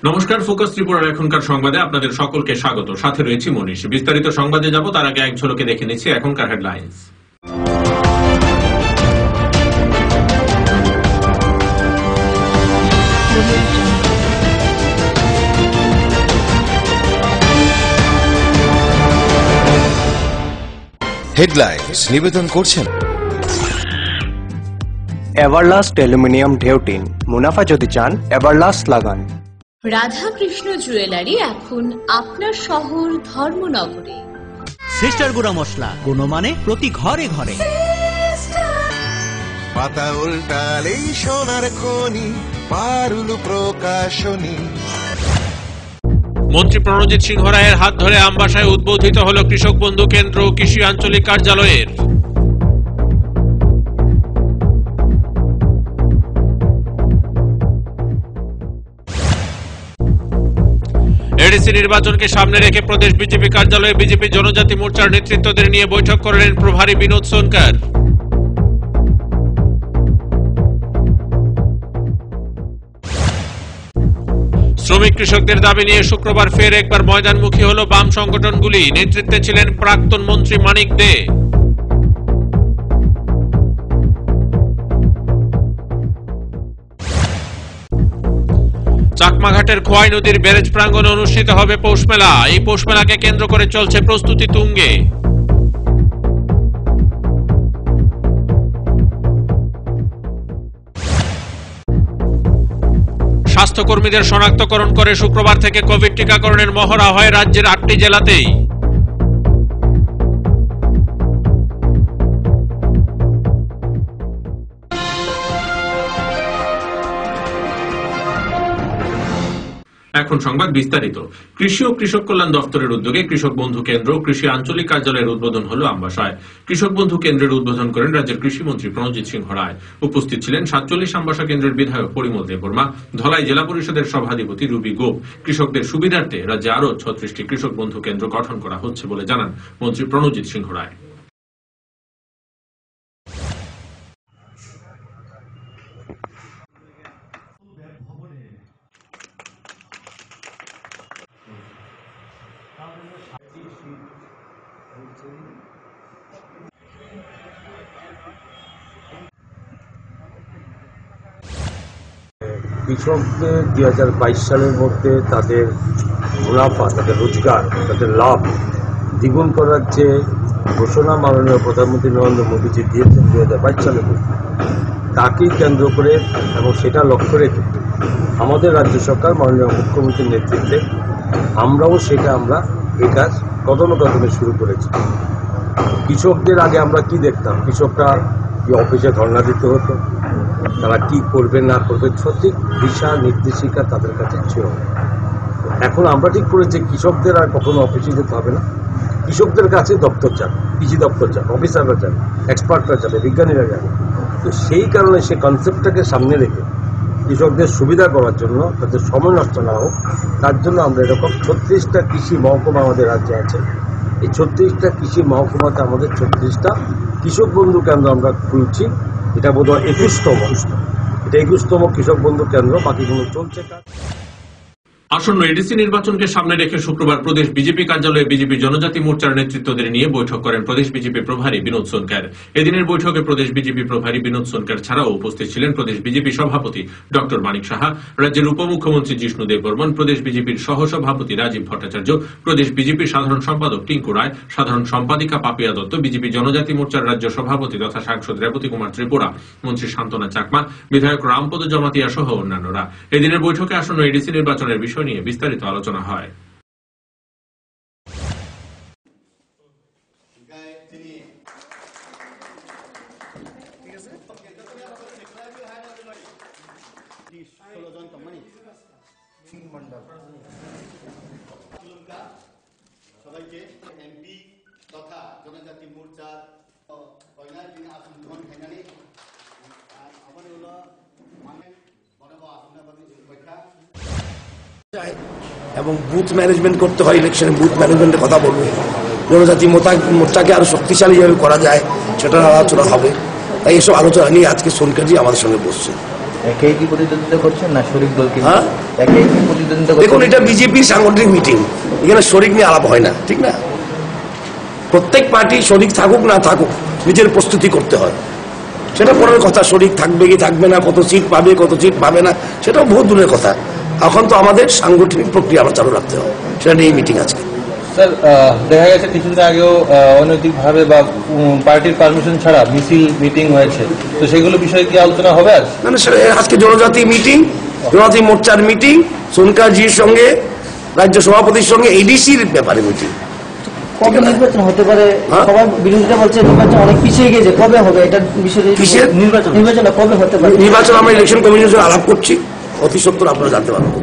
নমস্কার, ফোকাস ত্রিপুরার এখনকার সংবাদে আপনাদের সকলকে স্বাগত। সাথে রয়েছে মনীষ। বিস্তারিত সংবাদে যাব তার আগে এক ঝলকে দেখে নিচ্ছি এখনকার হেডলাইন্স। হেডলাইন্স নিবেদন করছেন এভারলাস্ট অ্যালুমিনিয়াম ঢেউটিন। মুনাফা যদি চান এভারলাস্ট লাগান। রাধাকৃষ্ণ জুয়েলারি এখন আপনার শহর ধর্মনগরে। সিস্টার গুঁড়া মশলা, গুণমানে প্রতি ঘরে ঘরে। পাতা উল্টালেই সোনার খনি, পারুল প্রকাশনী। মন্ত্রী প্রণজিৎ সিংহ রায়ের হাত ধরে আমবাসায় উদ্বোধিত হল কৃষক বন্ধু কেন্দ্র ও কৃষি আঞ্চলিক কার্যালয়ের। এডিসি নির্বাচনকে সামনে রেখে প্রদেশ বিজেপি কার্যালয়ে বিজেপি জনজাতি মোর্চার নেতৃত্বদের নিয়ে বৈঠক করলেন প্রভারী বিনোদ সোনকার। শ্রমিক কৃষকদের দাবি নিয়ে শুক্রবার ফের একবার ময়দানমুখী হল বাম সংগঠনগুলি। নেতৃত্বে ছিলেন প্রাক্তন মন্ত্রী মানিক দে। চাকমাঘাটের খোয়াই নদীর ব্যারেজ প্রাঙ্গণে অনুষ্ঠিত হবে পৌষ মেলা। এই পৌষ মেলাকে কেন্দ্র করে চলছে প্রস্তুতি তুঙ্গে। স্বাস্থ্যকর্মীদের শনাক্তকরণ করে শুক্রবার থেকে কোভিড টিকাকরণের মহড়া হয় রাজ্যের 8টি জেলাতেই। এখন সংবাদ বিস্তারিত। কৃষি ও কৃষক কল্যাণ দপ্তরের উদ্যোগে কৃষক বন্ধু কেন্দ্র ও কৃষি আঞ্চলিক কার্যালয়ের উদ্বোধন হল আমবাসায়। কৃষক বন্ধু কেন্দ্রের উদ্বোধন করেন রাজ্যের কৃষিমন্ত্রী প্রণজিৎ সিংহ রায়। উপস্থিত ছিলেন 47 আমবাসা কেন্দ্রের বিধায়ক পরিমল দেববর্মা, ধলাই জেলা পরিষদের সভাধিপতি রুবি গোপ। কৃষকদের সুবিধার্থে রাজ্যে আরও 36টি কৃষক বন্ধু কেন্দ্র গঠন করা হচ্ছে বলে জানান মন্ত্রী প্রণজিৎ সিংহ রায়। কৃষকদের 2022 সালের মধ্যে তাদের মুনাফা, তাদের রোজগার, তাদের লাভ দ্বিগুণ করার যে ঘোষণা মাননীয় প্রধানমন্ত্রী নরেন্দ্র মোদীজি দিয়েছেন 2022 সালের মধ্যে, তাকেই কেন্দ্র করে এবং সেটা লক্ষ্য রেখে আমাদের রাজ্য সরকার মাননীয় মুখ্যমন্ত্রীর নেতৃত্বে আমরাও এই কাজ কদমে শুরু করেছি। কৃষকদের আগে আমরা কি দেখতাম, কৃষকরা কি অফিসে ধর্ণা দিতে হতো, তারা কি করবে না করবে সঠিক দিশা নির্দেশিকা তাদের কাছে ছিল। এখন আমরা ঠিক করেছি কৃষকদের আর কখনো অফিসে যেতে হবে না, কৃষকদের কাছে দপ্তর যাবে, কৃষি দপ্তর যাবে, অফিসাররা যাবে, এক্সপার্টরা যাবে, বিজ্ঞানীরা যাবে। তো সেই কারণে সেই কনসেপ্টটাকে সামনে রেখে কৃষকদের সুবিধা করার জন্য, তাদের সময় নষ্ট না হোক তার জন্য আমরা এরকম 36টা কৃষি মহকুমা আমাদের রাজ্যে আছে। এই 36টা কৃষি মহকুমাতে আমাদের 36টা কৃষক বন্ধু কেন্দ্র আমরা খুলছি। এটা বোধহয় 21তম কৃষক বন্ধু কেন্দ্র, বাকিগুলো চলছে কাজ। আসন্ন এডিসি নির্বাচনকে সামনে রেখে শুক্রবার প্রদেশ বিজেপি কার্যালয়ে বিজেপি জনজাতি মোর্চার নেতৃত্বদের নিয়ে বৈঠক করেন প্রদেশ বিজেপি প্রভারী বিনোদ সোনকার। এদিনের বৈঠকে প্রদেশ বিজেপি প্রভারী বিনোদ সোনকার ছাড়াও উপস্থিত ছিলেন প্রদেশ বিজেপি সভাপতি ডক্টর মানিক সাহা, রাজ্যের উপমুখ্যমন্ত্রী জিষ্ণু দেববর্মন, প্রদেশ বিজেপির সহসভাপতি রাজীব ভট্টাচার্য, প্রদেশ বিজেপির সাধারণ সম্পাদক টিঙ্কু রায়, সাধারণ সম্পাদিকা পাপিয়া দত্ত, বিজেপি জনজাতি মোর্চার রাজ্য সভাপতি তথা সাংসদ রেবতী কুমার ত্রিপুরা, মন্ত্রী শান্তনা চাকমা, বিধায়ক রামপদ জমাতিয়া সহ অন্যান্যরা। এদিনের বৈঠকে আসন্ন এডিসি নির্বাচনের বিষয় নিয়ে বিস্তারিত আলোচনা হয়। সবাইকে এমপি তথা জনজাতি মোর্চার আসন গ্রহণ খেঙ্গানি আমার হলো এবং বুথ ম্যানেজমেন্ট করতে হয়, ইলেকশনে বুথ ম্যানেজমেন্টের কথা বলবো, জনজাতি মোর্চাকে আরো শক্তিশালী ভাবে করা যায় সেটার আলোচনা হবে। তাই এসব আলোচনা নিয়ে আজকে সোনকারজি আমাদের সঙ্গে বসছে। একাই কি প্রতিদ্বন্দ্বিতা করছেন না শরিক দলকে? হ্যাঁ, একাই কি প্রতিদ্বন্দ্বিতা দেখুন করছেন? এটা বিজেপির সাংগঠনিক মিটিং, এখানে শরিক নিয়ে আলাপ হয় না, ঠিক না? প্রত্যেক পার্টি শরিক থাকুক না থাকুক নিজের প্রস্তুতি করতে হয়, সেটা পরের কথা। শরিক থাকবে কি থাকবে না, কত সিট পাবে কত সিট পাবে না, সেটাও বহু দূরের কথা। এখন তো আমাদের সাংগঠনিক প্রক্রিয়া আমরা চালু রাখতে হবে, সেটা নিয়ে মিটিং আজকে। স্যার, দেখা গেছে কিছুদিন আগেও অনৈতিকভাবে বা পার্টির পারমিশন ছাড়া মিছিল মিটিং হয়েছে, তো সেগুলো বিষয়ে কি আলোচনা হবে আজ? না, আজকে জনজাতি মিটিং, জনজাতি মোর্চার মিটিং, সোনকারজির সঙ্গে রাজ্য সভাপতির সঙ্গে এডিসির ব্যাপারে মিটিং। কবে নির্বাচন হতে পারে? সবার বিরোধীরা বলছে নির্বাচন অনেক পিছিয়ে গেছে, কবে হবে এটা বিষয়ে? নির্বাচন কবে হতে পারে? নির্বাচন আমরা ইলেকশন কমিশনের সঙ্গে আলাপ করছি, অতি সত্বর আপনারা জানতে পারবেন।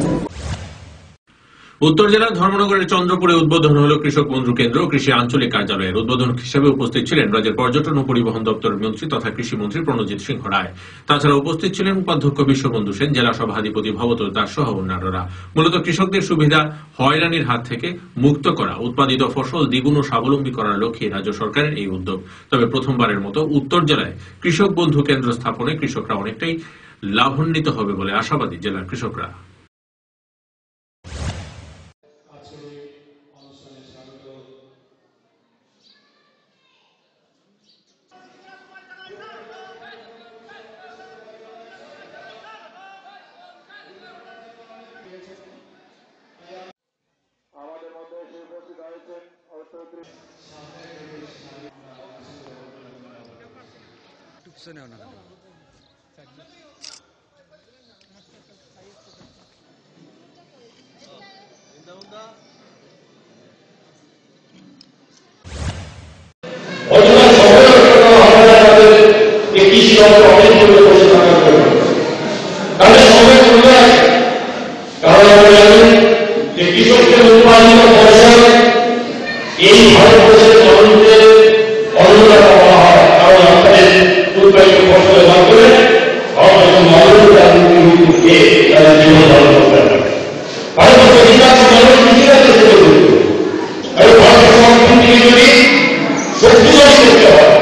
উত্তর জেলার ধর্মনগরের চন্দ্রপুরে উদ্বোধন হল কৃষক বন্ধু কেন্দ্র ও কৃষি আঞ্চলিক কার্যালয়ের। উদ্বোধন হিসেবে উপস্থিত ছিলেন রাজ্যের পর্যটন ও পরিবহন দপ্তরের মন্ত্রী তথা কৃষিমন্ত্রী প্রণজিৎ সিংহ রায়। তাছাড়া উপস্থিত ছিলেন উপাধ্যক্ষ বিশ্ববন্ধু সেন, জেলা সভাধিপতি ভবতোষ দাস সহ অন্যান্যরা। মূলত কৃষকদের সুবিধা হয়রানির হাত থেকে মুক্ত করা, উৎপাদিত ফসল দ্বিগুণ ও স্বাবলম্বী করার লক্ষ্যে রাজ্য সরকারের এই উদ্যোগ। তবে প্রথমবারের মতো উত্তর জেলায় কৃষক বন্ধু কেন্দ্র স্থাপনে কৃষকরা অনেকটাই লাভান্বিত হবে বলে আশাবাদী জেলার কৃষকরা। কৃষকদের উৎপাদিত ফসল এই ভারতবর্ষের মানুষদের অন্নদাতা বলা হয়, কারণ আপনাদের উৎপাদিত ফসলের মাধ্যমে মানুষরা তারা জীবন ধারণ করতে পারে। ভারতবর্ষের অধিকাংশ মানুষ কৃষিকাজের সাথে জড়িত, এবং ভারতবর্ষ অর্থনীতিকে যদি শক্তিশালী করতে হয়,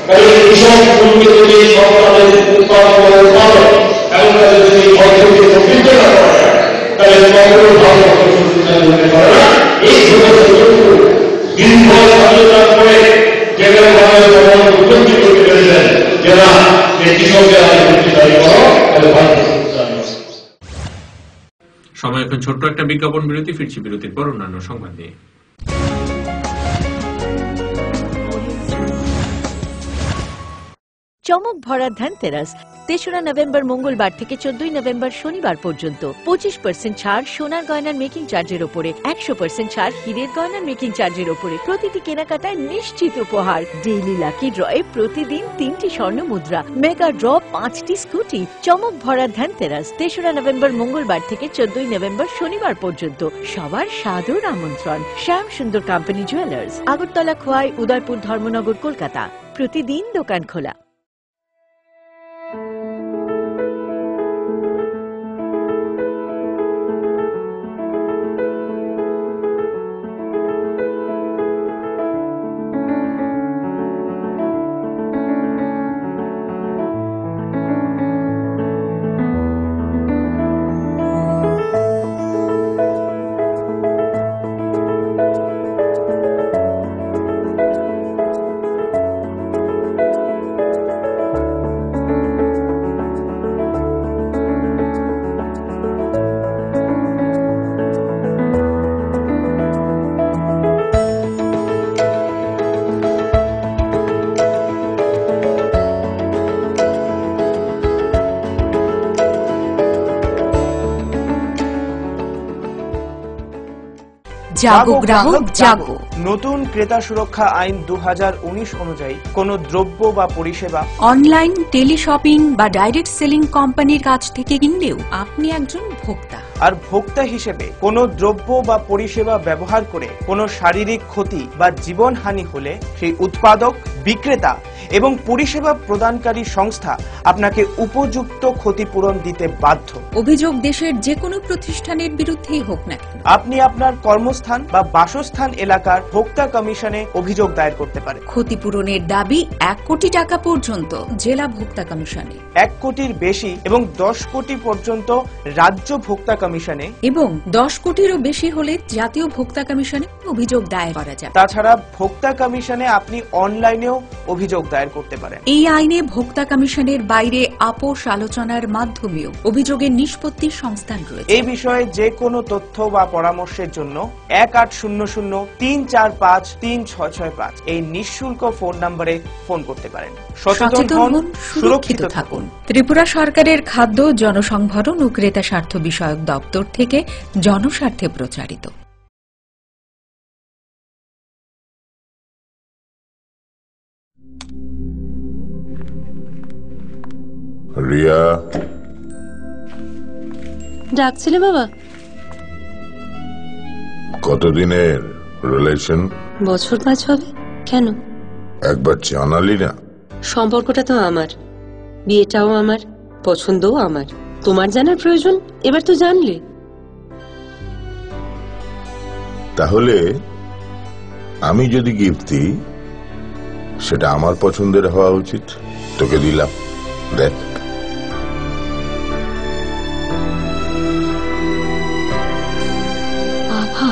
তাহলে কৃষক শ্রমিককে যদি সরকারের উৎপাদন এবং তাদের যদি অর্থনীতি সমৃদ্ধ না করা যায়, তাহলে সকল ভারতবর্ষ শক্তিশালী হতে পারে না। এই সমস্যাগুলো দিনভর আলোচনা করে যেখানে উপলব্ধি করতে পেরেছেন যে না, কৃষকদের আগে শক্তিশালী করো, তাহলে ভারতবর্ষ। সময় এখন ছোট্ট একটা বিজ্ঞাপন বিরতি, ফিরছি বিরতির পর অন্যান্য সংবাদ নিয়ে। চমক ভরা ধনতেরাস ৩রা নভেম্বর মঙ্গলবার থেকে ১৪ই নভেম্বর শনিবার পর্যন্ত ২৫% ছাড় সোনার গয়নার মেকিং চার্জের ওপরে, ১০০% ছাড় হীরের গয়নার মেকিং চার্জের ওপরে। প্রতিটি কেনাকাটায় নিশ্চিত উপহার, ডেইলি লাকি ড্রয়ে প্রতিদিন ৩টি স্বর্ণ মুদ্রা, মেগা ড্র ৫টি স্কুটি। চমক ভরা ধনতেরাস ৩রা নভেম্বর মঙ্গলবার থেকে ১৪ই নভেম্বর শনিবার পর্যন্ত। সবার সাদর আমন্ত্রণ। শ্যাম সুন্দর কোম্পানি জুয়েলার্স, আগরতলা, খোয়াই, উদয়পুর, ধর্মনগর, কলকাতা। প্রতিদিন দোকান খোলা। জাগো গ্রাহক জাগো। নতুন ক্রেতা সুরক্ষা আইন 2019 অনুযায়ী কোন দ্রব্য বা পরিষেবা অনলাইন, টেলিশপিং বা ডাইরেক্ট সেলিং কোম্পানির কাছ থেকে কিনলেও আপনি একজন ভোক্তা। আর ভোক্তা হিসেবে কোন দ্রব্য বা পরিষেবা ব্যবহার করে কোন শারীরিক ক্ষতি বা জীবনহানি হলে সেই উৎপাদক, বিক্রেতা এবং পরিষেবা প্রদানকারী সংস্থা আপনাকে উপযুক্ত ক্ষতিপূরণ দিতে বাধ্য। অভিযোগ দেশের যে কোনো প্রতিষ্ঠানের বিরুদ্ধেই হোক না কেন, আপনি আপনার কর্মস্থান বা বাসস্থান এলাকার ভোক্তা কমিশনে অভিযোগ দায়ের করতে পারেন। ক্ষতিপূরণের দাবি 1 কোটি টাকা পর্যন্ত জেলা ভোক্তা কমিশনে, 1 কোটির বেশি এবং 10 কোটি পর্যন্ত রাজ্য ভোক্তা কমিশনে, এবং 10 কোটিরও বেশি হলে জাতীয় ভোক্তা কমিশনে অভিযোগ দায়ের করা যাবে। তাছাড়া ভোক্তা কমিশনে আপনি অনলাইনেও অভিযোগ দায়ের করতে পারেন। এই আইনে ভোক্তা কমিশনের বাইরে আপোষ আলোচনার মাধ্যমেও অভিযোগের নিষ্পত্তির সংস্থান রয়েছে। এই বিষয়ে যে কোনো তথ্য বা পরামর্শের জন্য 1800-345-3665 এই নিঃশুল্ক ফোন নম্বরে ফোন করতে পারেন। সচেতন হন, সুরক্ষিত থাকুন। ত্রিপুরা সরকারের খাদ্য, জনসংভরণ ও ক্রেতা স্বার্থ বিষয়ক দপ্তর থেকে জনস্বার্থে প্রচারিত। রিয়া, ডাকছিলে বাবা? কতদিনের রিলেশন? বছর 5 হবে। কেন? একবার জানালি না? সম্পর্কটা তো আমার, বিয়েটাও আমার, পছন্দও আমার। তোমার জানার প্রয়োজন, এবার তো জানলে। তাহলে আমি যদি গিফট দিই সেটা আমার পছন্দের হওয়া উচিত। তোকে দিলাম, দেখ। বাবা,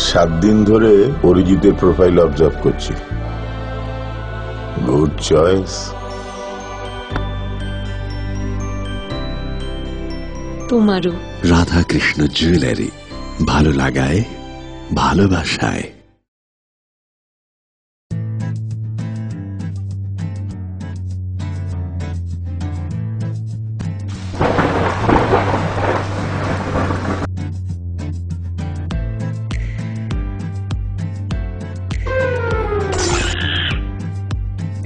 7 দিন ধরে অরিজিতের প্রোফাইল অবজার্ভ করছি। Good choice. তোমারও। রাধাকৃষ্ণ জুয়েলারি, ভালো লাগায়, ভালোবাসায়।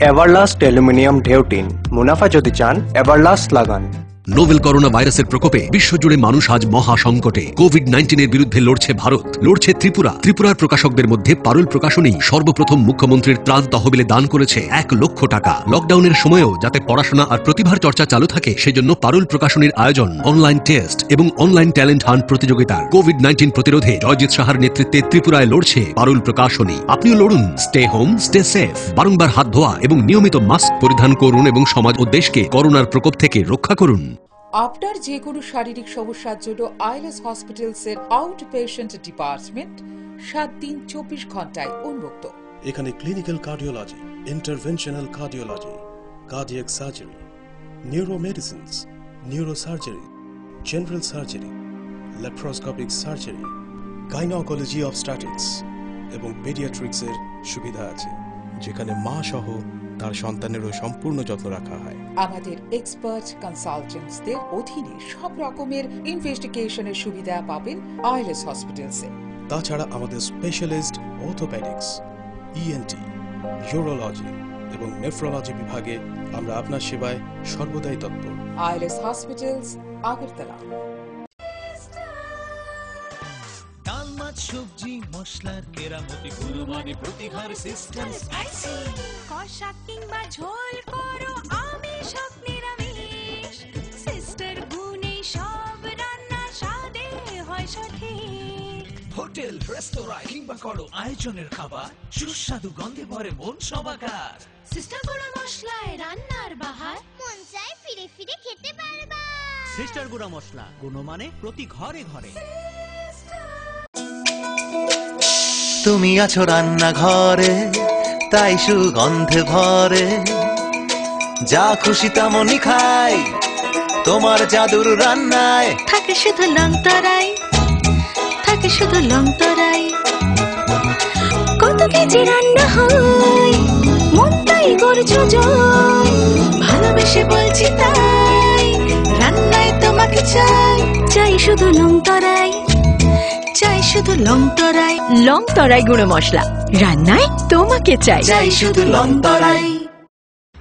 এভারলাস্ট অ্যালুমিনিয়াম ঢেউটিন, মুনাফা যদি চান এভারলাস্ট লাগান। নোভেল করোনা ভাইরাসের প্রকোপে বিশ্বজুড়ে মানুষ আজ মহা সংকটে। কোভিড-19 বিরুদ্ধে লড়ছে ভারত, লড়ছে ত্রিপুরা। ত্রিপুরার প্রকাশকদের মধ্যে পারুল প্রকাশনী সর্বপ্রথম মুখ্যমন্ত্রীর ত্রাণ তহবিলে দান করেছে 1 লক্ষ টাকা। লকডাউনের সময়ও যাতে পড়াশোনা আর প্রতিভার চর্চা চালু থাকে সেজন্য পারুল প্রকাশনীর আয়োজন অনলাইন টেস্ট এবং অনলাইন ট্যালেন্ট হান্ট প্রতিযোগিতার। কোভিড-19 প্রতিরোধে জয়জিৎ সাহার নেতৃত্বে ত্রিপুরায় লড়ছে পারুল প্রকাশনী। আপনিও লড়ুন। Stay home, stay safe. বারংবার হাত ধোয়া এবং নিয়মিত মাস্ক পরিধান করুন এবং সমাজ ও দেশকে করোনার প্রকোপ থেকে রক্ষা করুন। আপনার যে কোনো শারীরিক সমস্যার জন্য আইলেস হসপিটালসের আউট পেশেন্ট ডিপার্টমেন্ট 7 দিন 24 ঘন্টায় উন্মুক্ত। এখানে clinical cardiology, interventional cardiology, cardiac surgery, neuromedicines, neurosurgery, general surgery, laparoscopic surgery, gynaecology obstetrics এবং পেডিয়াট্রিক্সের সুবিধা আছে, যেখানে মা সহ তার সন্তানেরও সম্পূর্ণ যত্ন রাখা হয়। আমাদের এক্সপার্ট কনসালটেন্টসদের অধীনে সব রকমের ইনভেস্টিগেশনের সুবিধা পাবেন আইলেস হসপিটালসে। তাছাড়া আমাদের স্পেশালিস্ট অর্থোপেডিক্স, ইএনটি, ইউরোলজি এবং নেফ্রোলজি বিভাগে আমরা আপনার সেবায় সর্বদাই তৎপর। আইলেস হসপিটালস, আগরতলা। ডাল, মাছ, সবজি, মশলার কেরামতি, গুণমানে প্রতিঘর সিস্টেম স্পাইসি। কষা কিংবা ঝোল করো আমিষ হোক নিরামিষ, সিস্টার গুণে সব রান্না স্বাদে হয় সঠিক। হোটেল, রেস্তোরাঁ কিংবা করো আয়োজনের খাবার, সুস্বাদু গন্ধে ভরে মন সবাকার। সিস্টার গুঁড়ো মশলায় রান্নার বাহার, মন চায় ফিরে ফিরে খেতে পারবা। সিস্টার গুঁড়ো মশলা, গুণমানে প্রতি ঘরে ঘরে। তুমি আছো রান্নাঘরে, তাই সুগন্ধে ভরে, যা খুশি তেমনই খাই তোমার জাদুর রান্নায়। থাকে শুধু লং তরাই, থাকে শুধু লং তরাই, কত কেজি রান্না হয় মনটাই করছো জয়। ভালোবেসে বলছি তাই, রান্নায় তোমাকে চাই, চাই শুধু লং তরাই, চাই শুধু লং তরাই। লং তরাই গুঁড়ো মশলা, রান্নায় তোমাকে চাই, চাই শুধু লং তরাই।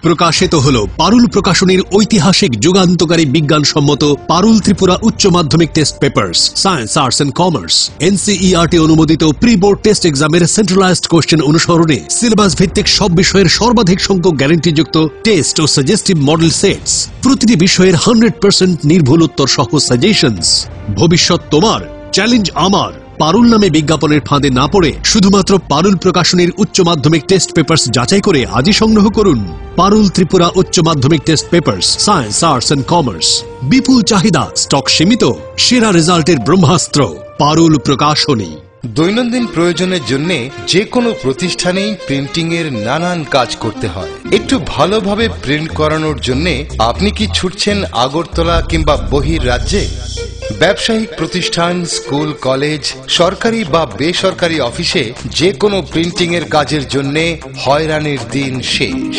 প্রকাশিত হল পারুল প্রকাশনীর ঐতিহাসিক যুগান্তকারী বিজ্ঞানসম্মত পারুল ত্রিপুরা উচ্চ মাধ্যমিক test papers science arts and commerce NCERT অনুমোদিত প্রি বোর্ড টেস্ট এক্সামের সেন্ট্রালাইজড কোশ্চেন অনুসরণে সিলেবাস ভিত্তিক সব বিষয়ের সর্বাধিক সংখ্যক গ্যারান্টিযুক্ত টেস্ট ও সাজেস্টিভ মডেল সেটস, প্রতিটি বিষয়ের 100% নির্ভুল উত্তর সহ সাজেশনস। ভবিষ্যৎ তোমার, চ্যালেঞ্জ আমার। পারুল নামে বিজ্ঞাপনের ফাঁদে না পড়ে শুধুমাত্র পারুল প্রকাশনীর উচ্চ মাধ্যমিক টেস্ট পেপার্স যাচাই করে আজই সংগ্রহ করুন। পারুল ত্রিপুরা উচ্চ মাধ্যমিক test papers science arts and commerce. বিপুল চাহিদা, স্টক সীমিত, সেরা রেজাল্টের ব্রহ্মাস্ত্র পারুল প্রকাশনী। দৈনন্দিন প্রয়োজনের জন্য যে কোনো প্রতিষ্ঠানেই প্রিন্টিং এর নানান কাজ করতে হয়। একটু ভালোভাবে প্রিন্ট করানোর জন্য আপনি কি ছুটছেন আগরতলা কিংবা বহির রাজ্যে? ব্যবসায়িক প্রতিষ্ঠান, স্কুল, কলেজ, সরকারি বা বেসরকারি অফিসে যে কোনো প্রিন্টিং এর কাজের জন্য হয়রানির দিন শেষ।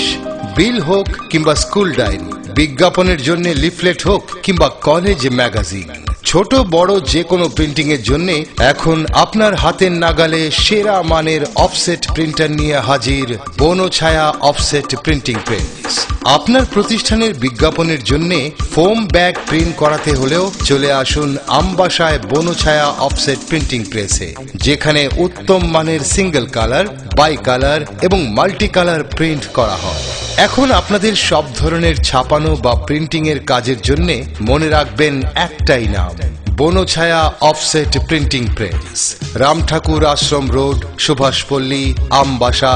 বিল হোক কিংবা স্কুল ডায়েরি, বিজ্ঞাপনের জন্য লিফলেট হোক কিংবা কলেজ ম্যাগাজিন, ছোট বড় যে কোনো প্রিন্টিং এর জন্য এখন আপনার হাতের নাগালে সেরা মানের অফসেট প্রিন্টার নিয়ে হাজির বনছায়া অফসেট প্রিন্টিং প্রেস। আপনার প্রতিষ্ঠানের বিজ্ঞাপনের জন্য ফোম ব্যাগ প্রিন্ট করাতে হলেও চলে আসুন আমবাসায় বনছায়া অফসেট প্রিন্টিং প্রেসে, যেখানে উত্তম মানের সিঙ্গেল কালার, বাই কালার এবং মাল্টি কালার প্রিন্ট করা হয়। এখন আপনাদের সব ধরনের ছাপানো বা প্রিন্টিং এর কাজের জন্য মনে রাখবেন একটাই নাম, Banchhaya offset printing press, Ramthakur আশ্রম রোড, সুভাষপল্লী, আমবাসা,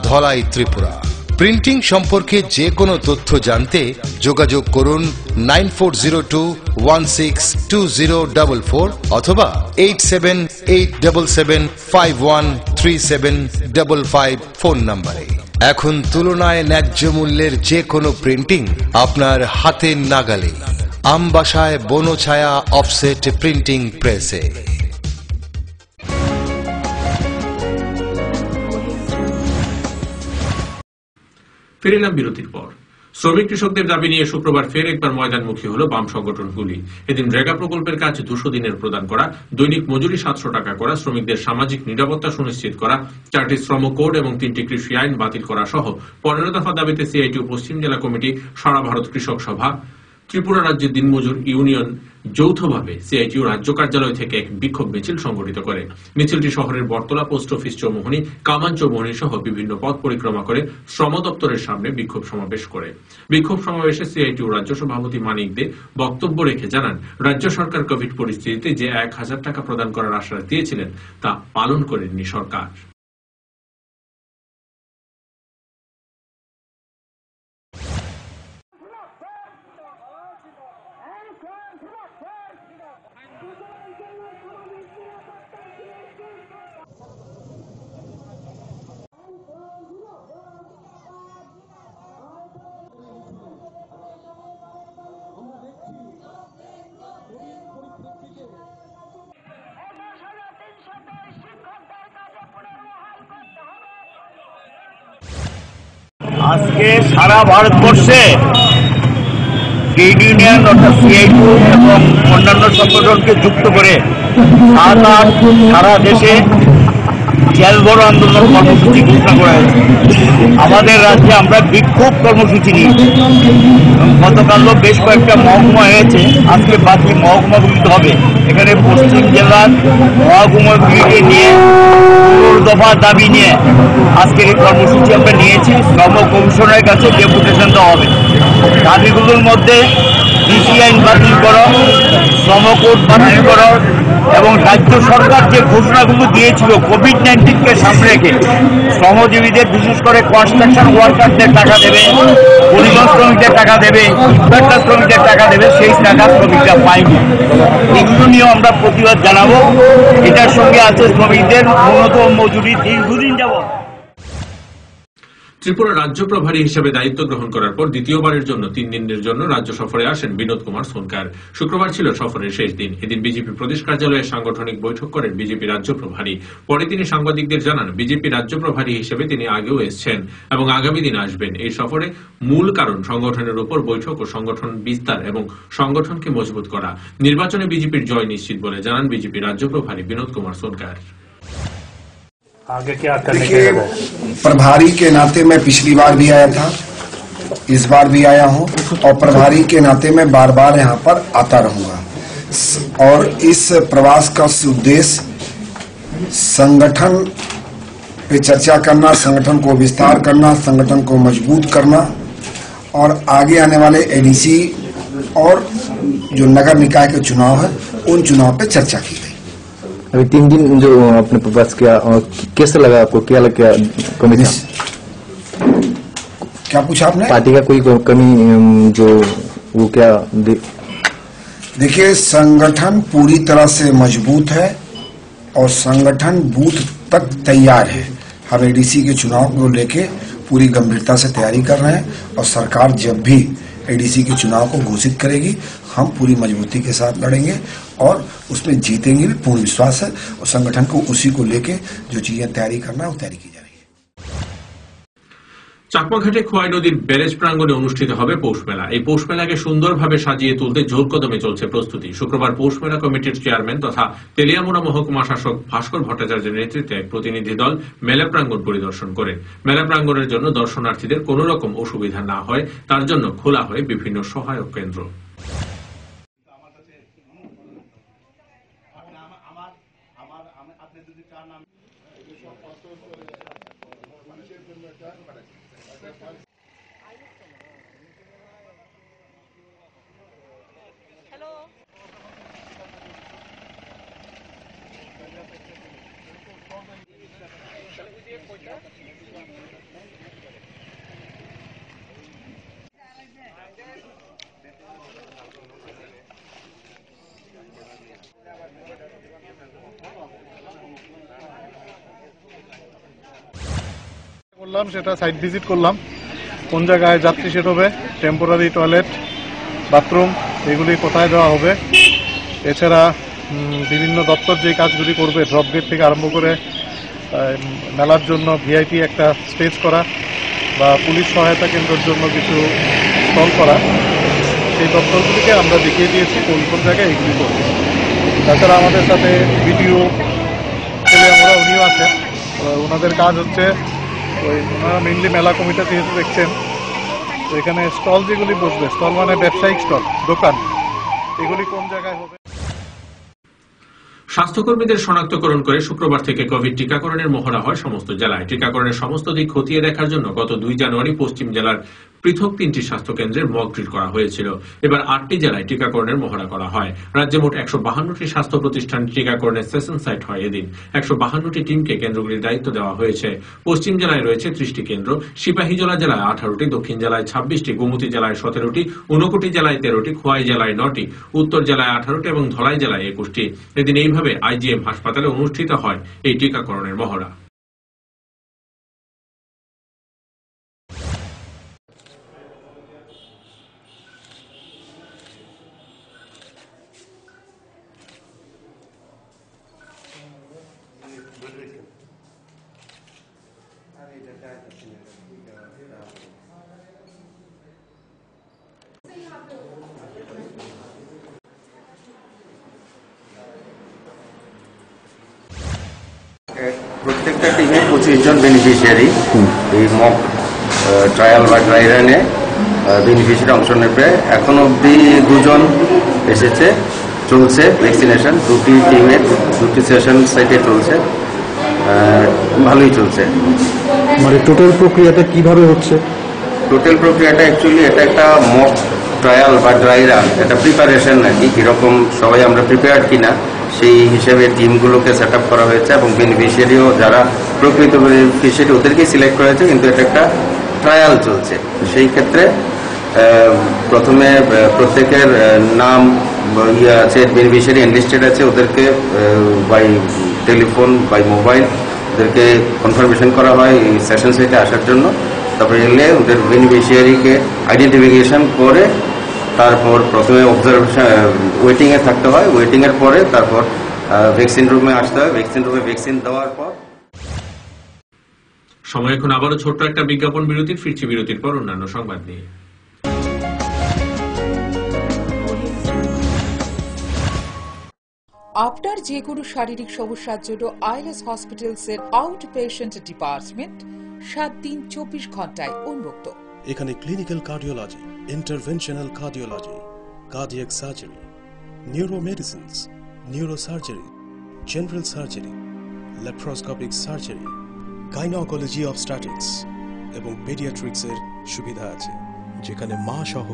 ধলাই, ত্রিপুরা। প্রিন্টিং সম্পর্কে যে কোনো তথ্য জানতে যোগাযোগ করুন 9402162044 অথবা 8787751375 ফোন নম্বরে। এখন তুলনায় ন্যায্য মূল্যের যে কোনো প্রিন্টিং আপনার হাতের নাগালে, আমবাসায় বনছায়া অফসেট প্রিন্টিং প্রেসে। ফিরে এলাম বিরতির পর। শ্রমিক কৃষকদের দাবি নিয়ে শুক্রবার ফের একবার ময়দানমুখী হল বাম সংগঠনগুলি। এদিন রেগা প্রকল্পের কাজ 200 দিনের প্রদান করা, দৈনিক মজুরি 700 টাকা করা, শ্রমিকদের সামাজিক নিরাপত্তা সুনিশ্চিত করা, 4টি শ্রম কোড এবং 3টি কৃষি আইন বাতিল করা সহ 15 দফা দাবিতে সিআইটিউ পশ্চিম জেলা কমিটি, সারা ভারত কৃষক সভা, ত্রিপুরা রাজ্যের দিনমজুর ইউনিয়ন যৌথভাবে সিআইটিউ রাজ্য কার্যালয় থেকে এক বিক্ষোভ মিছিল সংগঠিত করে। মিছিলটি শহরের বটতলা, পোস্ট অফিস চৌমুহনী, কামান চৌমুহনী সহ বিভিন্ন পথ পরিক্রমা করে শ্রম দপ্তরের সামনে বিক্ষোভ সমাবেশ করে। বিক্ষোভ সমাবেশে সিআইটিউ রাজ্য সভাপতি মানিক দে বক্তব্য রেখে জানান, রাজ্য সরকার কোভিড পরিস্থিতিতে যে 1000 টাকা প্রদান করার আশ্বাস দিয়েছিলেন তা পালন করেননি সরকার। আজকে সারা ভারতবর্ষে ট্রেড ইউনিয়ন অর্থাৎ সিআইটিউ এবং অন্যান্য সংগঠনকে যুক্ত করে সারা দেশে জেলবড় আন্দোলন কর্মসূচি ঘোষণা করা হয়েছে। আমাদের রাজ্যে আমরা বিক্ষোভ কর্মসূচি নিয়েছি এবং গতকালও বেশ কয়েকটা মহকুমা হয়েছে, আজকে বাকি মহকুমাগুলিতে হবে। এখানে পশ্চিম জেলার মহকুমাগুলিকে নিয়ে 15 দফা দাবি নিয়ে আজকের এই কর্মসূচি আমরা নিয়েছি। শ্রম কমিশনের কাছে ডেপুটেশন দেওয়া হবে। দাবিগুলোর মধ্যে কৃষি আইন বাতিল করো, শ্রম কোড বাতিল করো এবং রাজ্য সরকার যে ঘোষণাগুলো দিয়েছিল কোভিড-19কে সামনে রেখে শ্রমজীবীদের, বিশেষ করে কনস্ট্রাকশন ওয়ার্কারদের টাকা দেবে, পরিবহন শ্রমিকদের টাকা দেবে, ইটভাটা শ্রমিকদের টাকা দেবে, সেই টাকা শ্রমিকরা পায়নি। এগুলো নিয়েও আমরা প্রতিবাদ জানাবো। এটার সঙ্গে আছে শ্রমিকদের ন্যূনতম মজুরি দীর্ঘদিন যাবত। ত্রিপুরা রাজ্য প্রভারী হিসেবে দায়িত্ব গ্রহণ করার পর দ্বিতীয়বারের জন্য 3 দিনের জন্য রাজ্য সফরে আসেন বিনোদ কুমার সোনকার। শুক্রবার ছিল সফরের শেষ দিন। এদিন বিজেপি প্রদেশ কার্যালয়ে সাংগঠনিক বৈঠক করেন বিজেপি রাজ্য প্রভারী। পরে তিনি সাংবাদিকদের জানান, বিজেপি রাজ্য প্রভারী হিসেবে তিনি আগেও এসেছেন এবং আগামী দিন আসবেন। এই সফরে মূল কারণ সংগঠনের উপর বৈঠক ও সংগঠন বিস্তার এবং সংগঠনকে মজবুত করা। নির্বাচনে বিজেপির জয় নিশ্চিত বলে জানান বিজেপি রাজ্য প্রভারী বিনোদ কুমার সোনকার। आगे क्या करने के लिए? प्रभारी के नाते मैं पिछली बार भी आया था इस बार भी आया हूं और प्रभारी के नाते मैं बार बार यहाँ पर आता रहूंगा। और इस प्रवास का उद्देश्य संगठन पे चर्चा करना, संगठन को विस्तार करना, संगठन को मजबूत करना और आगे आने वाले एडीसी और जो नगर निकाय के चुनाव है उन चुनाव पे चर्चा की गई। अभी 3 दिन जो आपने प्रवास किया, कैसे लगा आपको, क्या लगा कमी था? क्या पूछा आपने? पार्टी का कोई कमी जो वो क्या देखिए, संगठन पूरी तरह से मजबूत है और संगठन बूथ तक तैयार है। हम एडीसी के चुनाव को लेके पूरी गंभीरता से तैयारी कर रहे हैं और सरकार जब भी एडीसी के चुनाव को घोषित करेगी हम पूरी मजबूती के साथ लड़ेंगे और उसमें जीतेंगे भी, पूर्ण विश्वास है। और संगठन को उसी को लेके जो चीजें तैयारी करना है वो तैयारी की जा रही है। চাকমাঘাটে খোয়াই নদীর ব্যারেজ প্রাঙ্গণে অনুষ্ঠিত হবে পৌষ মেলা। এই পৌষ মেলাকে সুন্দরভাবে সাজিয়ে তুলতে জোর কদমে চলছে প্রস্তুতি। শুক্রবার পৌষ মেলা কমিটির চেয়ারম্যান তথা তেলিয়ামুড়া মহকুমা শাসক ভাস্কর ভট্টাচার্যের নেতৃত্বে এক প্রতিনিধি দল মেলা প্রাঙ্গণ পরিদর্শন করে। মেলা প্রাঙ্গণের জন্য দর্শনার্থীদের কোনো রকম অসুবিধা না হয় তার জন্য খোলা হয় বিভিন্ন সহায়ক কেন্দ্র। করলাম সেটা সাইট ভিজিট করলাম, কোন জায়গায় যাত্রী সেট হবে, টেম্পোরারি টয়লেট, বাথরুম এগুলি কোথায় দেওয়া হবে। এছাড়া বিভিন্ন দপ্তর যে কাজগুলি করবে, ড্রপ গেট থেকে আরম্ভ করে মেলার জন্য ভিআইপি একটা স্টেজ করা বা পুলিশ সহায়তা কেন্দ্রের জন্য কিছু স্টল করা, সেই দপ্তরগুলিকে আমরা দেখিয়ে দিয়েছি কোন কোন জায়গায় এগুলি করবে। তাছাড়া আমাদের সাথে ভিডিও আমরা উনিও আছেন, ওনাদের কাজ হচ্ছে ওনারা মেইনলি মেলা কমিটি যেহেতু দেখছেন, তো এখানে স্টল যেগুলি বসবে, স্টল মানে ব্যবসায়িক স্টল, দোকান, এগুলি কোন জায়গায় হবে। স্বাস্থ্যকর্মীদের শনাক্তকরণ করে শুক্রবার থেকে কোভিড টিকাকরণের মহড়া হয় সমস্ত জেলায়। টিকাকরণের সমস্ত দিক খতিয়ে দেখার জন্য গত 2 জানুয়ারি পশ্চিম জেলার পৃথক 3টি স্বাস্থ্যকেন্দ্রের মক ড্রিল করা হয়েছিল। এবার 8টি জেলায় টিকাকরণের মহড়া করা হয়। রাজ্যে মোট 152টি স্বাস্থ্য প্রতিষ্ঠান টিকাকরণের সেশন সাইট হয় এদিন। 152টি টিমকে কেন্দ্রগুলির দায়িত্ব দেওয়া হয়েছে। পশ্চিম জেলায় রয়েছে 30টি কেন্দ্র, সিপাহীজলা জেলায় 18টি, দক্ষিণ জেলায় 26টি, গোমতী জেলায় 17টি, ঊনকোটি জেলায় 13টি, খোয়াই জেলায় 9টি, উত্তর জেলায় 18টি এবং ধলাই জেলায় 21টি। এদিন এইভাবে আইজিএম হাসপাতালে অনুষ্ঠিত হয় এই টিকাকরণের মহড়া। প্রত্যেকটা টিমে 25 জন বেনিফিশিয়ারি এই মক ট্রায়াল বা ড্রাই রানে বেনিফিশিয়ারি অংশ নেবে। এখন অবধি 2 জন এসেছে, চলছে ভ্যাকসিনেশন। 2টি টিমের 2টি সেশন সাইটে চলছে, ভালোই চলছে। মানে টোটাল প্রক্রিয়াটা কিভাবে হচ্ছে? টোটাল প্রক্রিয়াটা অ্যাকচুয়ালি এটা একটা মক ট্রায়াল বা ড্রাই রান, এটা প্রিপারেশন নাকি কীরকম সবাই আমরা প্রিপেয়ার্ড কিনা সেই হিসেবে টিমগুলোকে সেট আপ করা হয়েছে এবং বেনিফিশিয়ারিও যারা প্রকৃত বেনিফিশিয়ারি ওদেরকেই সিলেক্ট করা হয়েছে, কিন্তু এটা একটা ট্রায়াল চলছে। সেই ক্ষেত্রে প্রথমে প্রত্যেকের নাম আছে, বেনিফিশিয়ারি এনলিস্টেড আছে, ওদেরকে বাই টেলিফোন বাই মোবাইল ওদেরকে কনফার্মেশন করা হয় এই সেশন সাইটে আসার জন্য। তারপরে এলে ওদের বেনিফিশিয়ারিকে আইডেন্টিফিকেশন করে তারপর প্রথমে অবজারভেশন ওয়েটিংয়ে থাকতে হয়, ওয়েটিংয়ের পরে তারপর ভ্যাকসিন রুমে আসতে হয়, ভ্যাকসিন রুমে ভ্যাকসিন দেওয়ার পর। সময় এখন আবারও ছোট্ট একটা বিজ্ঞাপন বিরতির, ফিরছি বিরতির পর অন্যান্য সংবাদ নিয়ে। আপনার যে কোনো শারীরিক সমস্যার জন্য আইএলএস হসপিটালস এর আউট পেশেন্ট ডিপার্টমেন্ট 7 দিন 24 ঘন্টায় উন্মুক্ত। এখানে clinical cardiology, interventional cardiology, cardiac surgery, neuromedicines, neurosurgery, general surgery, laparoscopic surgery, gynaecology obstetrics এবং পেডিয়াট্রিক্সের সুবিধা আছে, যেখানে মা সহ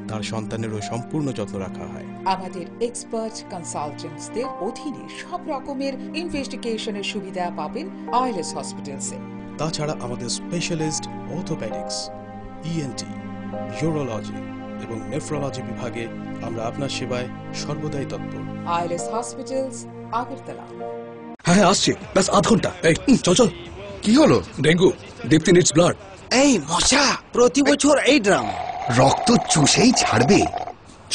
তার সন্তানেরও সম্পূর্ণ যত্ন রাখা হয়। আমাদের এক্সপার্ট কনসালটেন্টসদের অধীনে সব রকমের ইনভেস্টিগেশনের সুবিধা পাবেন আইএলএস হসপিটালসে। তাছাড়া আমাদের স্পেশালিস্ট অর্থোপেডিক্স, ইএনটি, ইউরোলজি এবং নেফ্রোলজি বিভাগে আমরা আপনার সেবায় সর্বদাই তৎপর। ILS hospitals, Agartala. হ্যাঁ আসছে, ব্যাস আধ ঘন্টা। এই চল চল। কি হলো? ডেঙ্গু, দীপ্তি নিডস ব্লাড। এই মশা, প্রতি বছর এই ড্রাম। রক্ত চুষেই ছাড়বে।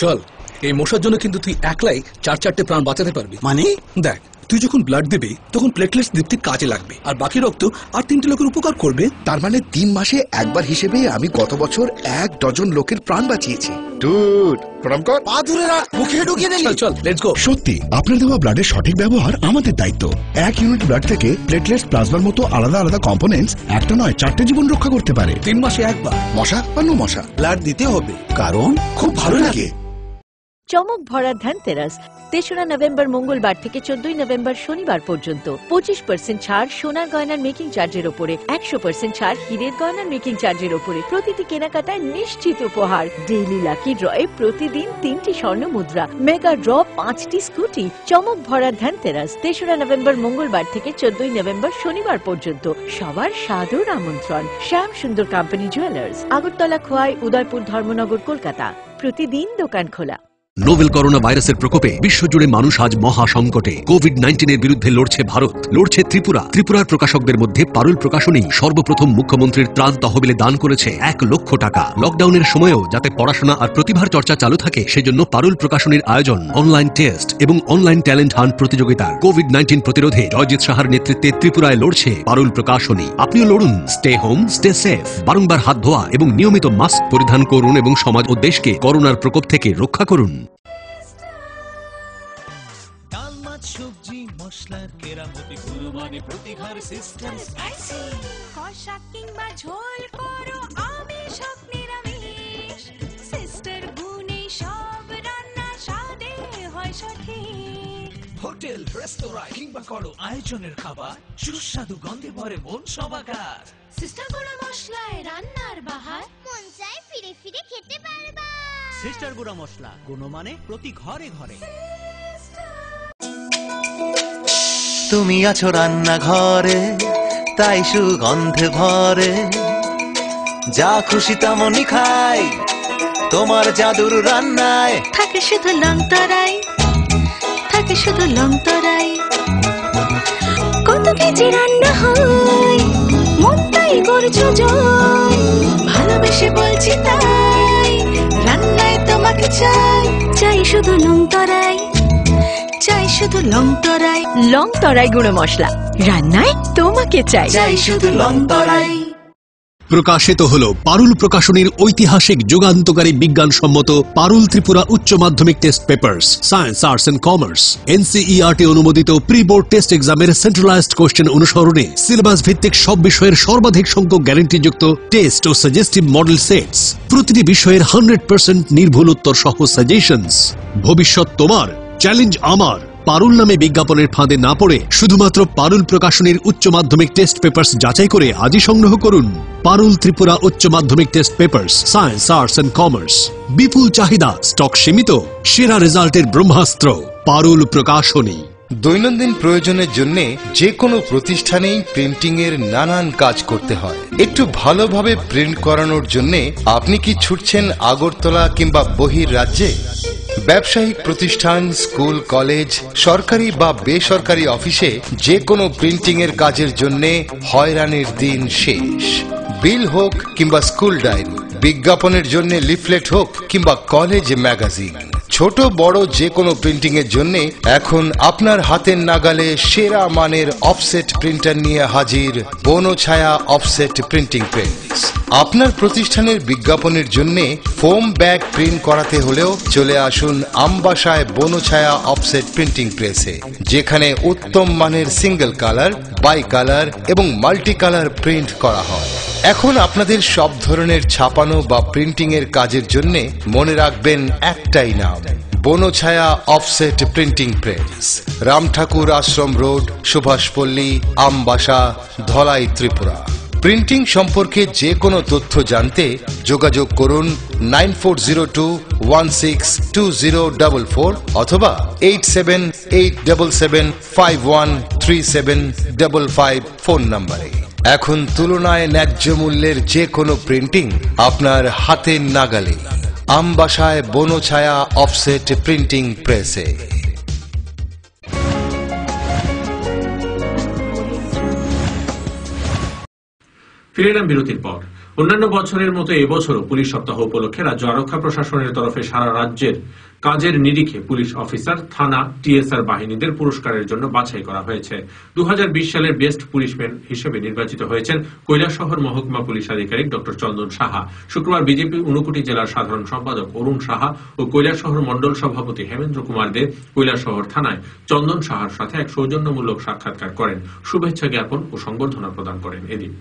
চল, এই মশার জন্য কিন্তু তুই একলাই 4-4টে প্রাণ বাঁচাতে পারবি। মানে দেখ, তুই যখন ব্লাড দিবি তখন প্লেটলেটস দীপ্তির কাজে লাগবে, আর বাকি রক্ত আর 3টে লোকের উপকার করবে। তার মানে 3 মাসে একবার হিসেবে আমি গত বছর 1 ডজন লোকের প্রাণ বাঁচিয়েছি। ডুড, প্রণাম কর। পা ধরে রাখ, মুখে ঢুকিয়ে দিলি। চল লেটস গো। সত্যি, আপনার দেওয়া ব্লাডের সঠিক ব্যবহার আমাদের দায়িত্ব। 1 ইউনিট ব্লাড থেকে প্লেটলেটস, প্লাজমার মতো আলাদা আলাদা কম্পোনেন্টস একটা নয় 4টে জীবন রক্ষা করতে পারে। 3 মাসে একবার। মশা বা নো মশা, ব্লাড দিতে হবে, কারণ খুব ভালো লাগে। চমক ভরা ধনতেরাস 3রা নভেম্বর মঙ্গলবার থেকে 14ই নভেম্বর শনিবার পর্যন্ত 25% ছাড় সোনার গয়নার মেকিং চার্জের উপরে, 100% ছাড় হীরের গয়নার মেকিং চার্জের উপরে। প্রতিটি কেনাকাটায় নিশ্চিত উপহার। ডেইলি লাকি ড্রয়ে প্রতিদিন 3টি স্বর্ণ মুদ্রা, মেগা ড্র 5টি স্কুটি। চমক ভরা ধনতেরাস 3রা নভেম্বর মঙ্গলবার থেকে 14ই নভেম্বর শনিবার পর্যন্ত। সবার সাদর আমন্ত্রণ। শ্যাম সুন্দর কোম্পানি জুয়েলার্স, আগরতলা, খোয়াই, উদয়পুর, ধর্মনগর, কলকাতা। প্রতিদিন দোকান খোলা। নোভেল করোনা ভাইরাসের প্রকোপে বিশ্বজুড়ে মানুষ আজ মহা সংকটে। কোভিড-19 এর বিরুদ্ধে লড়ছে ভারত, লড়ছে ত্রিপুরা। ত্রিপুরার প্রকাশকদের মধ্যে পারুল প্রকাশনী সর্বপ্রথম মুখ্যমন্ত্রীর ত্রাণ তহবিলে দান করেছে 1 লক্ষ টাকা। লকডাউনের সময়েও যাতে পড়াশোনা আর প্রতিভার চর্চা চালু থাকে, সেজন্য পারুল প্রকাশনীর আয়োজন অনলাইন টেস্ট এবং অনলাইন ট্যালেন্ট হান্ট প্রতিযোগিতার। কোভিড-19 প্রতিরোধে জয়জিৎ সাহার নেতৃত্বে ত্রিপুরায় লড়ছে পারুল প্রকাশনী। আপনিও লড়ুন। Stay home, stay safe. বারংবার হাত ধোয়া এবং নিয়মিত মাস্ক পরিধান করুন এবং সমাজ ও দেশকে করোনার প্রকোপ থেকে রক্ষা করুন। সবজি মশলার কেরামতি গুণমানে প্রতি ঘর সিস্টেম স্পাইসি। কষা কিংবা ঝোল করো আমিষ হোক নিরামিষ, সিস্টার গুণে সব রান্না স্বাদে হয় সঠিক। হোটেল, রেস্তোরাঁ কিংবা করো আয়োজনের খাবার, সুস্বাদু গন্ধে ভরে মন সবাকার। সিস্টার গুঁড়ো মশলায় রান্নার বাহার, মন চাই ফিরে ফিরে খেতে পারবা। সিস্টার গুঁড়ো মশলা, গুণমানে প্রতি ঘরে ঘরে। তুমি আছো রান্নাঘরে, তাই সুগন্ধে ভরে, যা খুশি তেমনই খাই, তোমার জাদুর রান্নায় থাকে শুধু লং তরাই, থাকে শুধু লং তরাই। কত কেজি রান্না হয়, মনটাই করছো জয়, ভালোবেসে বলছি তাই, রান্নায় তোমাকে চাই, চাই শুধু লং তরাই, চাই শুধু লং তরাই। লং তরাই গুঁড়ো মশলা, রান্নায় তোমাকে চাই, চাই শুধু লং তরাই। প্রকাশিত হলো পারুল প্রকাশনীর ঐতিহাসিক যুগান্তকারী বিজ্ঞানসম্মত পারুল ত্রিপুরা উচ্চ মাধ্যমিক test papers, science, arts and commerce, NCERT অনুমোদিত প্রি বোর্ড টেস্ট এক্সামের সেন্ট্রালাইজড কোশ্চেন অনুসরণে সিলেবাস ভিত্তিক সব বিষয়ের সর্বাধিক সংখ্যক গ্যারান্টিযুক্ত টেস্ট ও সাজেস্টিভ মডেল সেটস, প্রতিটি বিষয়ের 100% নির্ভুল উত্তর সহ সাজেশনস। ভবিষ্যৎ তোমার, চ্যালেঞ্জ আমার। পারুল নামে বিজ্ঞাপনের ফাঁদে না পড়ে শুধুমাত্র পারুল প্রকাশনীর উচ্চ মাধ্যমিক টেস্ট পেপার্স যাচাই করে আজই সংগ্রহ করুন। পারুল ত্রিপুরা উচ্চ মাধ্যমিক test papers, science, arts and commerce. বিপুল চাহিদা, স্টক সীমিত, সেরা রেজাল্টের ব্রহ্মাস্ত্র পারুল প্রকাশনী। দৈনন্দিন প্রয়োজনের জন্য যে কোনো প্রতিষ্ঠানেই প্রিন্টিং এর নানান কাজ করতে হয়। একটু ভালোভাবে প্রিন্ট করানোর জন্য আপনি কি ছুটছেন আগরতলা কিংবা বহির রাজ্যে? ব্যবসায়িক প্রতিষ্ঠান, স্কুল, কলেজ, সরকারি বা বেসরকারি অফিসে যে কোনো প্রিন্টিং এর কাজের জন্য হয়রানির দিন শেষ। বিল হোক কিংবা স্কুল ডায়েরি, বিজ্ঞাপনের জন্য লিফলেট হোক কিংবা কলেজ ম্যাগাজিন, ছোট বড় যে কোনো প্রিন্টিং এর জন্য এখন আপনার হাতের নাগালে সেরা মানের অফসেট প্রিন্টার নিয়ে হাজির বনছায়া অফসেট প্রিন্টিং প্রেস। আপনার প্রতিষ্ঠানের বিজ্ঞাপনের জন্য ফোম ব্যাগ প্রিন্ট করাতে হলেও চলে আসুন আমবাসায় বনছায়া অফসেট প্রিন্টিং প্রেসে, যেখানে উত্তম মানের সিঙ্গেল কালার, বাই কালার এবং মাল্টি কালার প্রিন্ট করা হয়। এখন আপনাদের সব ধরনের ছাপানো বা প্রিন্টিং এর কাজের জন্য মনে রাখবেন একটাই নাম, Banchhaya offset printing press, Ram Thakur Ashram road, Subhashpalli, Ambassa, Dhalai, Tripura. Printing সম্পর্কে যে কোনো তথ্য জানতে যোগাযোগ করুন 9402162044 অথবা 8787751375 ফোন নম্বরে। এখন তুলনায় ন্যায্য মূল্যের যে কোনো প্রিন্টিং আপনার হাতের নাগালে। আমবাসায় বনছায়া অফসেট প্রিন্টিং প্রেসে। ফিরে এলাম বিরতির পর। অন্যান্য বছরের মতো এবছরও পুলিশ সপ্তাহ উপলক্ষে রাজ্য আরক্ষা প্রশাসনের তরফে সারা রাজ্যের কাজের নিরিখে পুলিশ অফিসার, থানা, টিএসআর বাহিনীদের পুরস্কারের জন্য বাছাই করা হয়েছে। 2020 সালের বেস্ট পুলিশম্যান হিসেবে নির্বাচিত হয়েছেন কৈলাসহর মহকুমা পুলিশ আধিকারিক ডক্টর চন্দন সাহা। শুক্রবার বিজেপি ঊনকোটি জেলার সাধারণ সম্পাদক অরুণ সাহা ও কৈলাসহর মন্ডল সভাপতি হেমেন্দ্র কুমার দে কৈলাসহর থানায় চন্দন সাহার সাথে এক সৌজন্যমূলক সাক্ষাৎকার করেন, শুভেচ্ছা জ্ঞাপন ও সংবর্ধনা প্রদান করেন। এদিন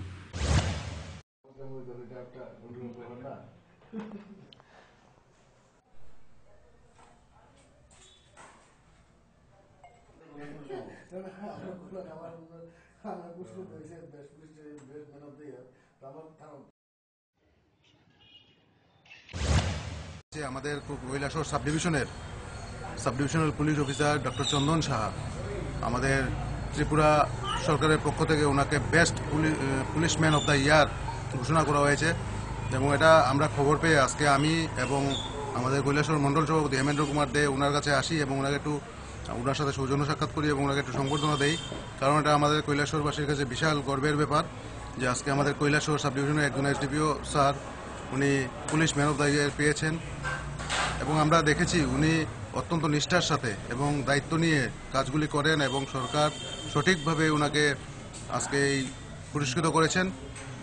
আমাদের Kailashahar sub divisional police officer doctor Chandan সাহা, আমাদের ত্রিপুরা সরকারের পক্ষ থেকে ওনাকে best policeman of the year ঘোষণা করা হয়েছে এবং এটা আমরা খবর পেয়ে আজকে আমি এবং আমাদের কৈলাসহর মন্ডল সভাপতি হেমেন্দ্র কুমার দে ওনার কাছে আসি এবং ওনাকে একটু ওনার সাথে সৌজন্য সাক্ষাৎ করি এবং ওনাকে একটু সংবর্ধনা দেই। কারণ এটা আমাদের কৈলাসহরবাসীর কাছে বিশাল গর্বের ব্যাপার যে আজকে আমাদের কৈলাসহর সাব ডিভিশনের একজন এসডিপিও স্যার উনি পুলিশ ম্যান অফ দ্য ইয়ার পেয়েছেন এবং আমরা দেখেছি উনি অত্যন্ত নিষ্ঠার সাথে এবং দায়িত্ব নিয়ে কাজগুলি করেন এবং সরকার সঠিকভাবে ওনাকে আজকে এই পুরস্কৃত করেছেন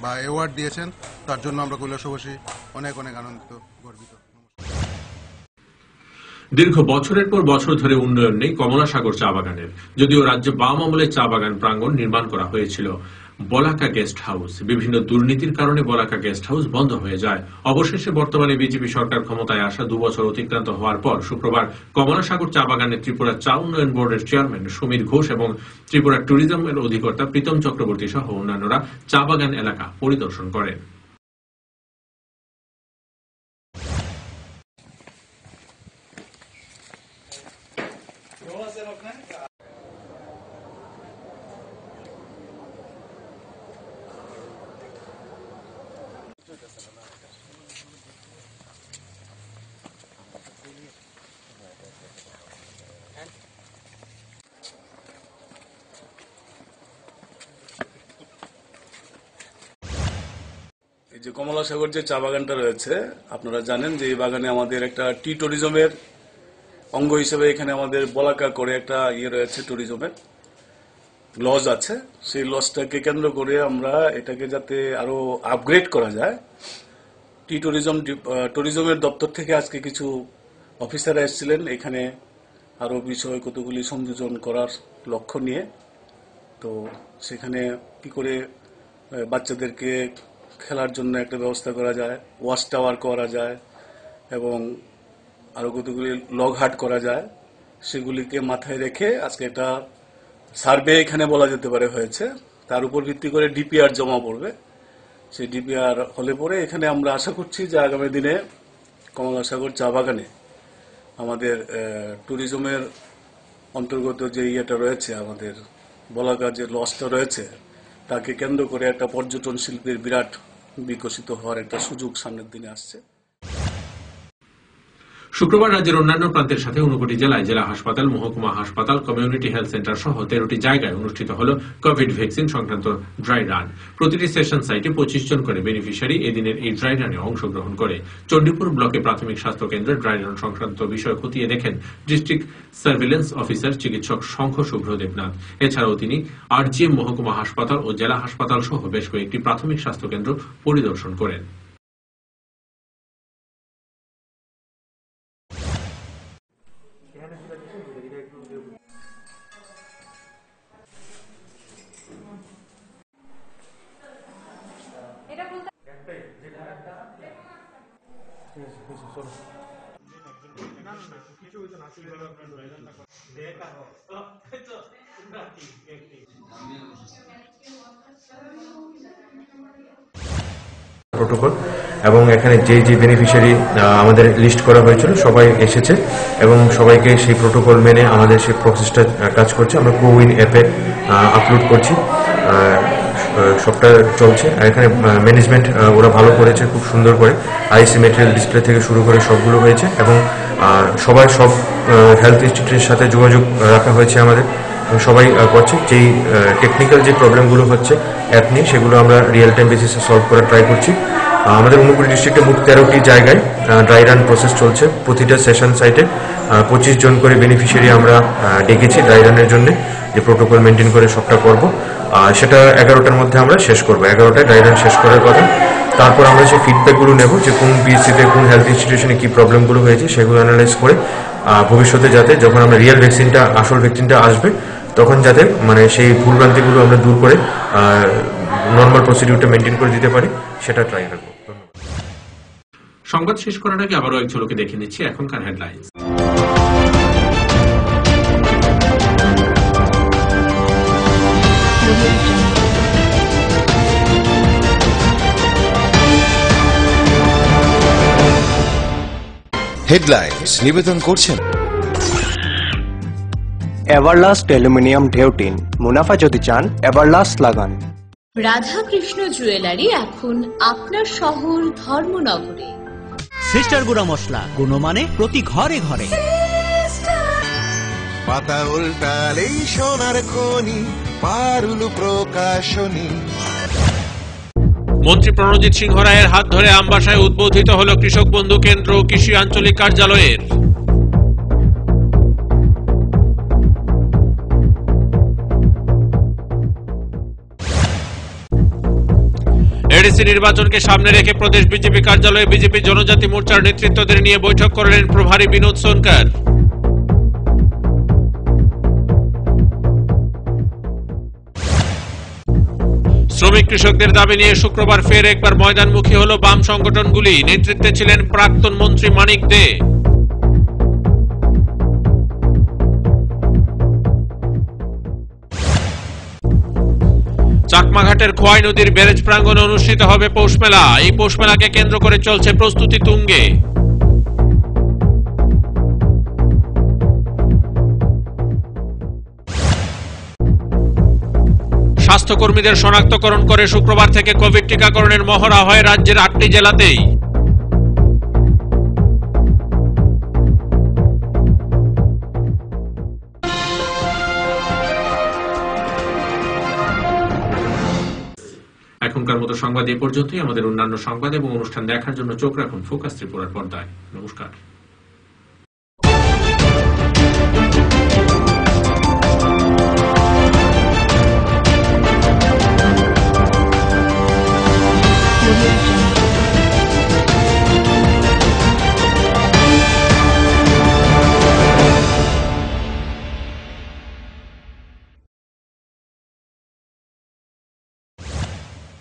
বা অ্যাওয়ার্ড দিয়েছেন। তার জন্য আমরা কৈলাসহরবাসী অনেক অনেক আনন্দিত, গর্বিত। দীর্ঘ বছরের পর বছর ধরে উন্নয়ন নেই কমলাসাগর চা বাগানের। যদিও রাজ্যে বাম আমলে চা বাগান প্রাঙ্গণ নির্মাণ করা হয়েছিল বলাকা গেস্ট হাউস, বিভিন্ন দুর্নীতির কারণে বলাকা গেস্ট হাউস বন্ধ হয়ে যায়। অবশেষে বর্তমানে বিজেপি সরকার ক্ষমতায় আসা 2 বছর অতিক্রান্ত হওয়ার পর শুক্রবার কমলাসাগর চা বাগানে ত্রিপুরা চা উন্নয়ন বোর্ডের চেয়ারম্যান সমীর ঘোষ এবং ত্রিপুরা ট্যুরিজমের অধিকর্তা প্রীতম চক্রবর্তী সহ অন্যান্যরা চা বাগান এলাকা পরিদর্শন করেন। এই যে কমলাসাগর যে চা বাগানটা রয়েছে, আপনারা জানেন যে এই বাগানে আমাদের একটা টি ট্যুরিজমের অঙ্গ হিসেবে এখানে আমাদের বলাকা করে একটা রয়েছে, ট্যুরিজমের লজ আছে। সেই লজটাকে কেন্দ্র করে আমরা এটাকে যাতে আরো আপগ্রেড করা যায়, টি ট্যুরিজমের দপ্তর থেকে আজকে কিছু অফিসাররা এসেছিলেন এখানে আরো বিষয় কতগুলি সংযোজন করার লক্ষ্য নিয়ে। তো সেখানে কি করে বাচ্চাদেরকে খেলার জন্য একটা ব্যবস্থা করা যায়, ওয়াচ টাওয়ার করা যায় এবং আরো কতগুলি লগ হাট করা যায়, সেগুলিকে মাথায় রেখে আজকে একটা সার্ভে এখানে বলা যেতে পারে হয়েছে। তার উপর ভিত্তি করে ডিপিআর জমা পড়বে। সেই ডিপিআর হলে পরে এখানে আমরা আশা করছি যে আগামী দিনে কমলাসাগর চা বাগানে আমাদের ট্যুরিজমের অন্তর্গত যে ইয়েটা রয়েছে, আমাদের বলাকা যে লজটা রয়েছে, তাকে কেন্দ্র করে একটা পর্যটন শিল্পের বিরাট বিকশিত হওয়ার একটা সুযোগ সামনের দিনে আসছে। শুক্রবার রাজ্যের অন্যান্য প্রান্তের সাথে ঊনকোটি জেলায় জেলা হাসপাতাল, মহকুমা হাসপাতাল, কমিউনিটি হেলথ সেন্টার সহ 13টি জায়গায় অনুষ্ঠিত হল কোভিড ভ্যাকসিন সংক্রান্ত ড্রাই রান। প্রতিটি সেশন সাইটে 25 জন করে বেনিফিশিয়ারি এদিনের এই ড্রাই রানে অংশগ্রহণ করে। চণ্ডীপুর ব্লকে প্রাথমিক স্বাস্থ্য কেন্দ্রে ড্রাই রান সংক্রান্ত বিষয় খতিয়ে দেখেন ডিস্ট্রিক্ট সার্ভিলেন্স অফিসার চিকিৎসক শঙ্খ শুভ্র দেবনাথ। এছাড়াও তিনি আরজিএম মহকুমা হাসপাতাল ও জেলা হাসপাতাল সহ বেশ কয়েকটি প্রাথমিক স্বাস্থ্য কেন্দ্র পরিদর্শন করেন। এটা প্রোটোকল এবং এখানে যে বেনিফিশিয়ারি আমাদের লিস্ট করা হয়েছিল সবাই এসেছে এবং সবাইকে সেই প্রোটোকল মেনে আমাদের সেই প্রসেসটা কাজ করছে। আমরা কোউইন অ্যাপে আপলোড করছি, সবটা চলছে। আর এখানে ম্যানেজমেন্ট ওরা ভালো করেছে, খুব সুন্দর করে আইসিমেট্রিয়াল ডিসপ্লে থেকে শুরু করে সবগুলো হয়েছে এবং সবাই সব হেলথ ইনস্টিটিউটের সাথে যোগাযোগ রাখা হয়েছে আমাদের, সবাই করছে। যেই টেকনিক্যাল যে প্রবলেমগুলো হচ্ছে অ্যাপ নিয়ে সেগুলো আমরা রিয়েল টাইম বেসিসে সলভ করার ট্রাই করছি। আমাদের ঊনকোটি ডিস্ট্রিক্টে মোট 13টি জায়গায় ড্রাই রান প্রসেস চলছে। প্রতিটা সেশন সাইটে 25 জন করে বেনিফিশিয়ারি আমরা ডেকেছি ড্রাই রানের জন্য, যে প্রোটোকল মেনটেন করে সবটা করব। সেটা 11টার মধ্যে আমরা শেষ করবো, 11টায় ড্রাই রান শেষ করার কথা। তারপর আমরা সেই ফিডব্যাকগুলো নেব যে কোন বিএসসিতে কোন হেলথ ইনস্টিটিউশনে কী প্রবলেমগুলো হয়েছে সেগুলো অ্যানালাইজ করে ভবিষ্যতে যাতে যখন আমরা রিয়েল ভ্যাকসিনটা আসল ভ্যাকসিনটা আসবে তখন যাতে মানে সেই ভুলভ্রান্তিগুলো আমরা দূর করে নর্মাল প্রসিডিউরটা মেনটেন করে দিতে পারি, সেটা ট্রাই রাখবো। সংবাদ শেষ করার আগে আবারও এক ঝলকে দেখে নিচ্ছি এখনকার হেডলাইন্স। হেডলাইন্স নিবেদন করছেন এভারলাস্ট অ্যালুমিনিয়াম ঢেউটিন। মুনাফা যদি চান এভারলাস্ট লাগান। রাধাকৃষ্ণ জুয়েলারি এখন আপনার শহর ধর্মনগরে। সিস্টার গুঁড়া মশলা, গুণমানে প্রতি ঘরে ঘরে। পাতা উল্টালেই সোনার খনি, পারুল প্রকাশনী। মন্ত্রী প্রণজিৎ সিংহ রায়ের হাত ধরে আমবাসায় উদ্বোধিত হল কৃষক বন্ধু কেন্দ্র কৃষি আঞ্চলিক কার্যালয়ের। এডিসি নির্বাচনকে সামনে রেখে প্রদেশ বিজেপি কার্যালয়ে বিজেপি জনজাতি মোর্চার নেতৃত্বদের নিয়ে বৈঠক করলেন প্রভারী বিনোদ সোনকার। শ্রমিক কৃষকদের দাবি নিয়ে শুক্রবার ফের একবার ময়দানমুখী হল বাম সংগঠনগুলি। নেতৃত্বে ছিলেন প্রাক্তন মন্ত্রী মানিক দে। চাকমাঘাটের খোয়াই নদীর ব্যারেজ প্রাঙ্গণে অনুষ্ঠিত হবে পৌষ মেলা। এই পৌষ মেলাকে কেন্দ্র করে চলছে প্রস্তুতি তুঙ্গে। স্বাস্থ্যকর্মীদের শনাক্তকরণ করে শুক্রবার থেকে কোভিড টিকাকরণের মহড়া হয় রাজ্যের 8টি জেলাতেই। এখনকার মতো সংবাদ এই পর্যন্তই। আমাদের অন্যান্য সংবাদ এবং অনুষ্ঠান দেখার জন্য চোখ রাখুন ফোকাস ত্রিপুরার পর্দায়। নমস্কার।